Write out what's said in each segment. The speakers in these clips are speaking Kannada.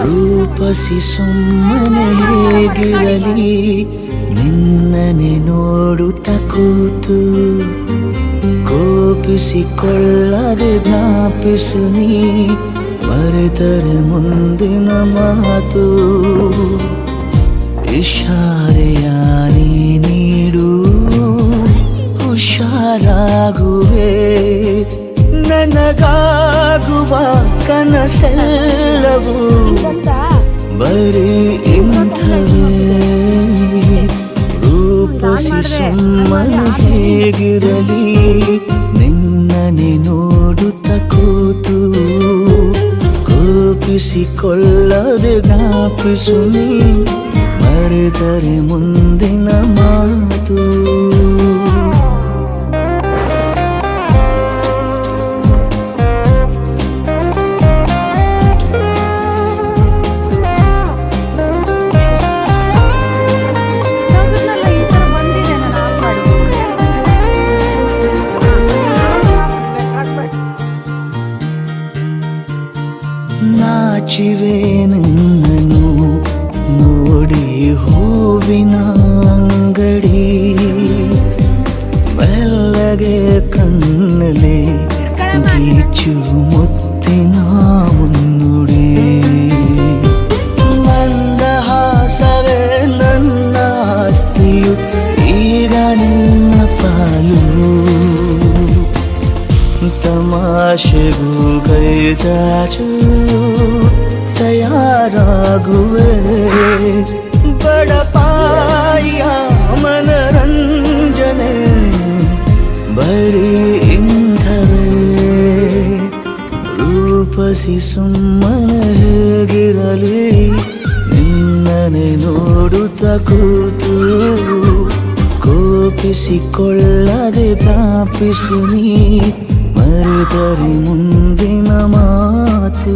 ರೂಪಸಿ ಸುಮ್ಮನೆ ಹೇಗಿರಲಿ ನಿನ್ನನೆ ನೋಡುತ್ತ ಕೂತು ಕೋಪಿಸಿಕೊಳ್ಳದೆ ಜ್ಞಾಪಿಸು ನೀ ಮರೆತರೆ ಮುಂದಿನ ಮಾತು ಇಶಾರೆಯ ನೀ ನೀಡು ಹುಷಾರಾಗುವೆ ನನಗಾಗುವ ಕನಸೆಲ್ಲವೂ ಬರೀ ಇಂಥವೇ ರೂಪಸಿ ಸುಮ್ಮನೆ ಹೇಗಿರಲಿ ನಿನ್ನನೆ ನೋಡುತ್ತ ಕೂತು ಕೋಪಿಸಿಕೊಳ್ಳದೆ ಜ್ಞಾಪಿಸು ನೀ ಮರೆತರೆ ಮುಂದಿನ ಮಾತು ನಾಚಿವೆ ನಿನ್ನನು ನೋಡಿ ಹೂವಿನ ಅಂಗಡಿ ಮೆಲ್ಲಗೆ ಕಣ್ಣಲೆ ಗೀಚು ಮುತ್ತಿನ ಮುನ್ನುಡಿ ಮಂದಹಾಸವೇ ನನ್ನ ಆಸ್ತಿಯು ಈಗ ನಿನ್ನ ಪಾಲು ತಮಾಷೆಗೂ ಕೈ ಚಾಚು ತಯಾರಾಗುವೆ ಬಡಪಾಯ ಮನರಂಜನೆ ಬರೀ ಇಂಥವೇ ರೂಪಸಿ ಸುಮ್ಮನೆ ಹೇಗಿರಲಿ ನಿನ್ನನೆ ನೋಡುತ್ತ ಕೂತು ಕೋಪಿಸಿಕೊಳ್ಳದೆ ಪ್ರಾಪಿಸು ನೀ ಮರೆತರೆ ಮುಂದಿನ ಮಾತು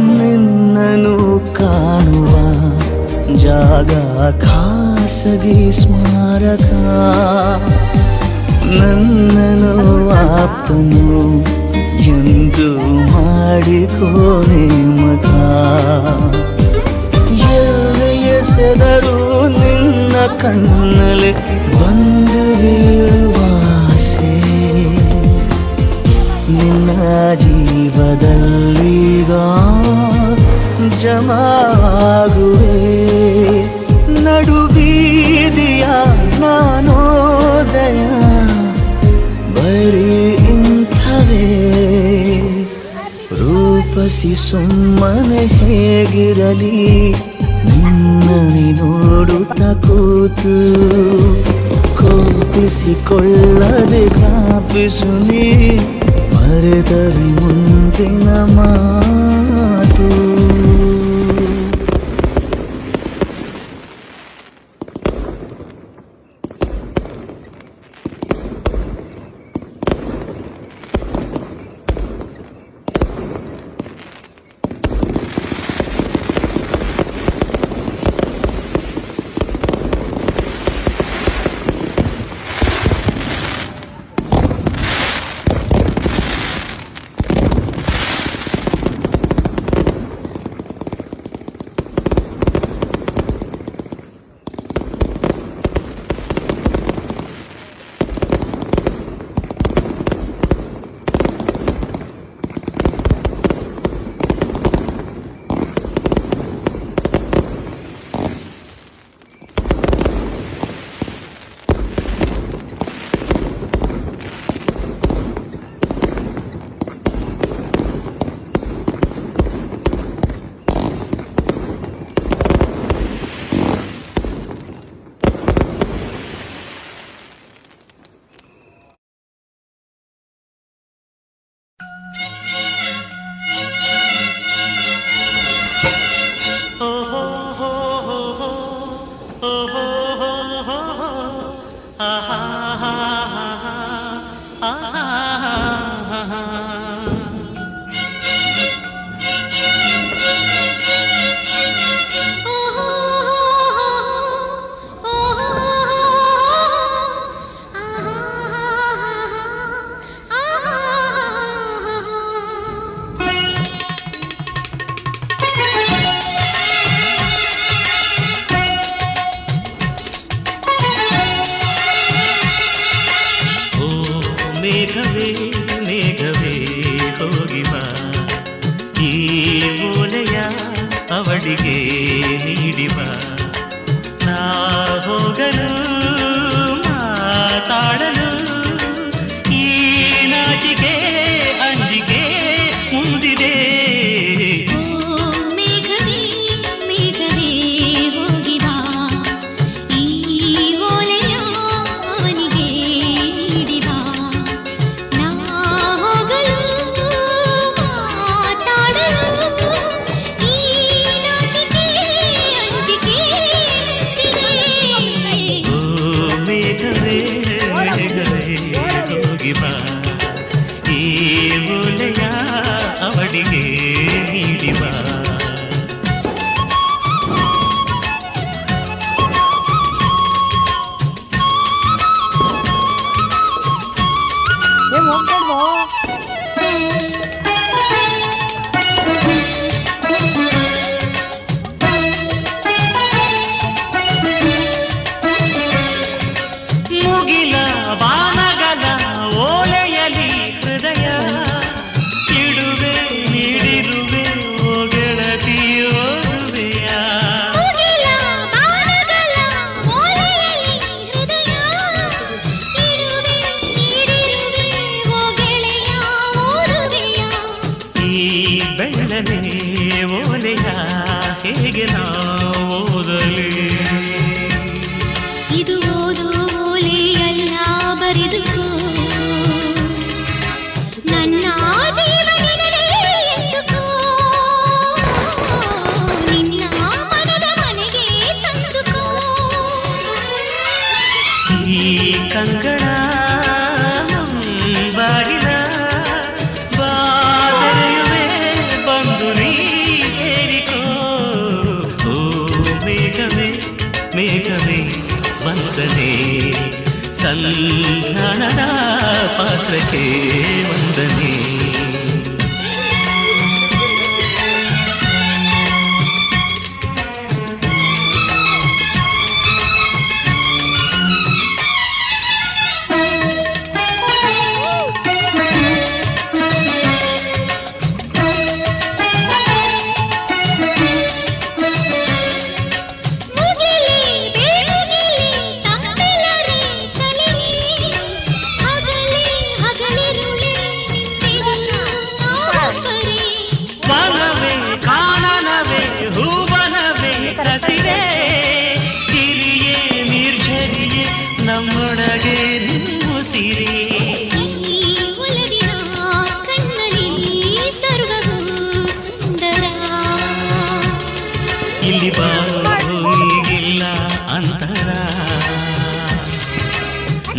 ನಿನ್ನನು ಕಾಣುವ ಜಾಗ ಖಾಸಗಿ ಸ್ಮಾರಕ ನನ್ನನು ಆಪ್ತನು ಎಂದು ಮಾಡಿಕೋನೆ ಮತ ಎಲ್ಲಿ ಎಸೆದರೂ ನಿನ್ನ ಕಣ್ಣಲ್ಲಿ ಬಂದು ಬೀಳುವಾಸೆ ನಿನ್ನ ಜೀವದಲ್ಲೀಗ ಜಮಾಗುವೆ ನಡುಬೀದಿಯ ನಾನೋದಯ ಬರೀ ಇಂಥವೇ ರೂಪಸಿ ಸುಮ್ಮನೆ ಹೇಗಿರಲಿ ನಿನ್ನನೆ ನೋಡುತ್ತ ಕೂತು ಕೋಪಿಸಿಕೊಳ್ಳದೆ ಜ್ಞಾಪಿಸು ನೀ ಮರೆತರೆ ಮುಂದಿನ ಮಾತು ಆಹಾ ಆಹಾ ಮೇಘವೇ ಮೇಘವೇ ಹೋಗಿ ಬಾ ಈ ಓಲೆಯ ಅವಳಿಗೆ ನೀಡಿ ಬಾ ನಾ ಹೋಗಲು ಮಾತಾಡಲು ಈ ನಾಚಿಕೆ ಅಂಜಿಕೆ ಮುಂದಿದೆ ಮೇಘವೇ ಮೇಘವೇ ಹೋಗಿ ಬಾ ಈ ಓಲೆಯ ಅವನಿಗೆ ನೀಡಿ ಬಾ ನಾ ಹೋಗಲು ಮಾತಾಡಲು ಈ ನಾಚಿಕೆ ಅಂಜಿಕೆ ಮುಂದಿದೆ ಮೇಘವೇ ಮೇಘವೇ ಹೋಗಿ ಬಾ ಈ ಓಲೆಯ ಅವಳಿಗೆ ನೀಡಿ ಬಾ ಮುಗಿಲ ಬಾನಗಲ ಓಲೆಯಲಿ ಹೃದಯ ಇಡುವೆ ನೀಡಿರುವೆ ಓ ಗೆಳತಿಯೋರುವೆಯ ಮುಗಿಲ ಬಾಣಗಳ ಓಲೆಯಲ್ಲಿ ಹೃದಯ ಇರುವೆ ನೀಡಿರುವೆ ಓ ಗೆಳೆಯ ಓರುವೆಯ ಈ ಬೆಳ್ಳನೆ ಓಲೆಯ ಹೇಗೆ ನಾ ಓದಲಿ ಇದು ಓದು ಓಲೆಯಲ್ಲ ಬರೆದುಕೋ ನನ್ನ ಜೀವನದಲ್ಲಿ ಎಂದುಕೋ ನಿನ್ನ ಮನದ ಮನೆಗೆ ತಂದುಕೋ ಈ ಕಂಗಳ ಬಾಗಿಲ ಬಾದರೆಯುವೆ ಬಂದು ನೀ ಸೇರಿಕೋ ಓ ಮೇಘವೇ ಮೇಘವೇ ವಂದನೆ ಸಂಧಾನದ ಪಾತ್ರಕ್ಕೆ ವಂದನೆ ಮುಗಿಲಿ ಬೇಗುಗಿಲಿ ತಮ್ಮೆಲ್ಲರಿ ತಲೆಲಿ ಹಗಲಿ ಹಗಲಿರುಳೆ ನಿನ್ನೆದುರು ನಾವೊಬ್ಬರೇ ವನವೇ ಕಾನನವೇ ಹೂವನವೇ ಹಸಿರೇ ಸಿರಿಯೇ ನಿರ್ಜರಿಯೇ ನಮ್ಮೊಳಗೆ ನಿಮ್ಮುಸಿರೇ ಈ ಒಲವಿನ ಕಣ್ಣಲ್ಲಿ ಸರ್ವವೂ ಸುಂದರ ಇಲ್ಲಿ ಬಾಗಿಲ್ಲ ಅಂತರ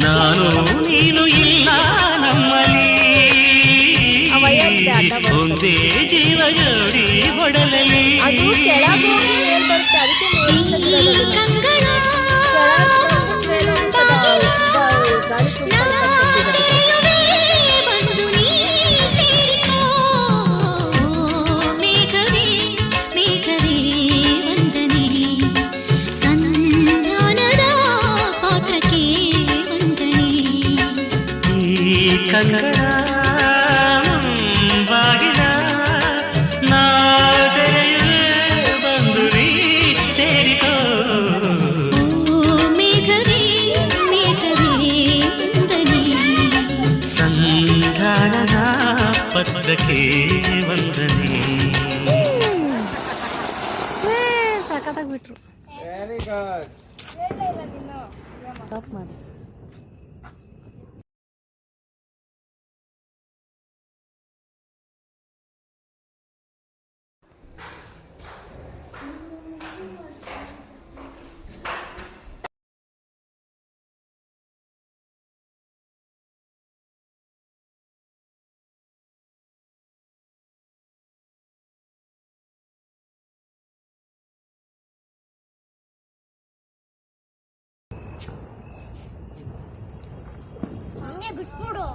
ನಾನು ನೀನು ಇಲ್ಲ ನಮ್ಮಲ್ಲಿ ಒಂದೇ ಜೀವ ಜೋಡಿ ಒಡಲಲ್ಲಿ ಈ ಕಂಗಳ ಬಾಗಿಲ ನಾ ತೆರೆಯುವೆ ಬಂದು ನೀ ಸೇರಿಕೋ ಮೇಘವೇ ಮೇಘವೇ ವಂದನೆ ಸಂಧಾನದ ಪಾತ್ರಕ್ಕೆ ವಂದನೆ ಈ ಕಂಗಳ ಬಾಗಿಲ ನಾ ತೆರೆಯುವೆ ಬಂದು ನೀ ಸೇರಿಕೋ ಓ ಮೇಘವೇ ಮೇಘವೇ ವಂದನೆ ಸಂಧಾನದ ಪತ್ರಕ್ಕೆ ವಂದನೆ ಸಾಕಾಗ್ಬಿಟ್ರು ವೆರಿ ಗುಡ್ ಸ್ಟಾಪ್ ಮಾಡಿ ಬಿಟ್ಬಿಡು.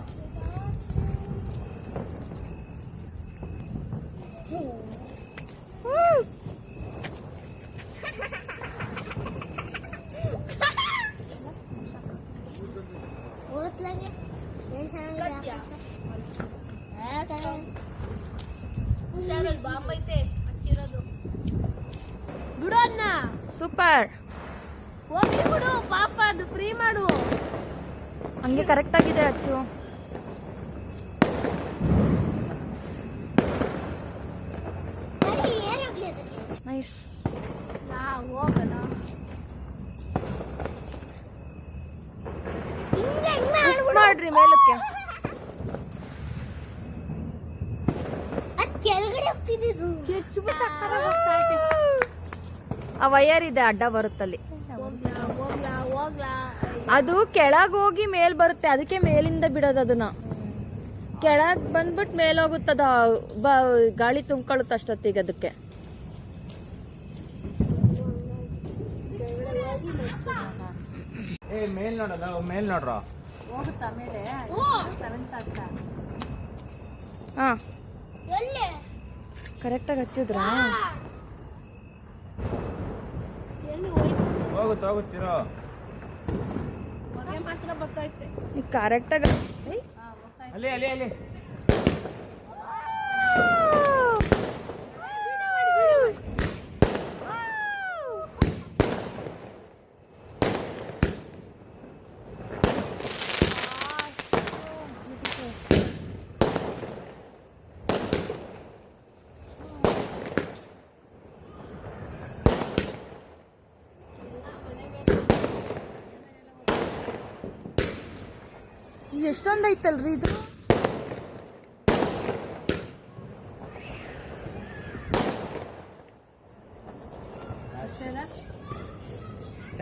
ಓದ್ಲಾಗೆ ಏನ್ ಚೆನ್ನಾಗಿದೆ ಹುಷಾರಲ್ಲಿ ಬಾಂಬ್ ಐತೆ ಹಚ್ಚಿರೋದು. ಬಿಡು ಅನ್ನ. ಸೂಪರ್. ಹೋಗಿ ಬಿಡು ಪಾಪ, ಅದು ಫ್ರೀ ಮಾಡು. ಹಂಗೆ ಕರೆಕ್ಟ್ ಆಗಿದೆ ಅಚ್ಚು. ನೈಸ್. ಹೋಗೋಣ. ಮಾಡ್ರಿ ಮೇಲಕ್ಕೆ. ಕೆಳಗಡೆ ಹೋಗ್ತಿದ್ದು ಆ ವಯರ್ ಇದೆ, ಅಡ್ಡ ಬರುತ್ತಲ್ಲಿ. ಹೋಗ್ಲಾ. ಅದು ಕೆಳಗ್ ಹೋಗಿ ಮೇಲ್ ಬರುತ್ತೆ, ಅದಕ್ಕೆ ಮೇಲಿಂದ ಬಿಡೋದು. ಅದನ್ನ ಕೆಳಗ್ ಬಂದ್ಬಿಟ್ಟು ಮೇಲ್ ಹೋಗುತ್ತದ, ಗಾಳಿ ತುಂಬ್ಕೊಳ್ಳುತ್ತೆ ಅಷ್ಟೊತ್ತಿಗೆ ಅದಕ್ಕೆ. ಮೇಲ್ ನೋಡಲ್ಲ, ಮೇಲ್ ನೋಡ್ರ. ಹಾ ಎಲ್ಲಿ ಕರೆಕ್ಟಾಗಿ ಹಚ್ಚಿದ್ರಾ? ಹೋಗುತ್ತಿರೋ ಮಾತ್ರ ಬರ್ತೈತೆ. ಈಗ ಕರೆಕ್ಟಾಗಿ ಅಲ್ಲಿ ಅಲ್ಲಿ ಅಲ್ಲಿ. ಎಷ್ಟೊಂದು ಐತಲ್ರಿ ಇದು.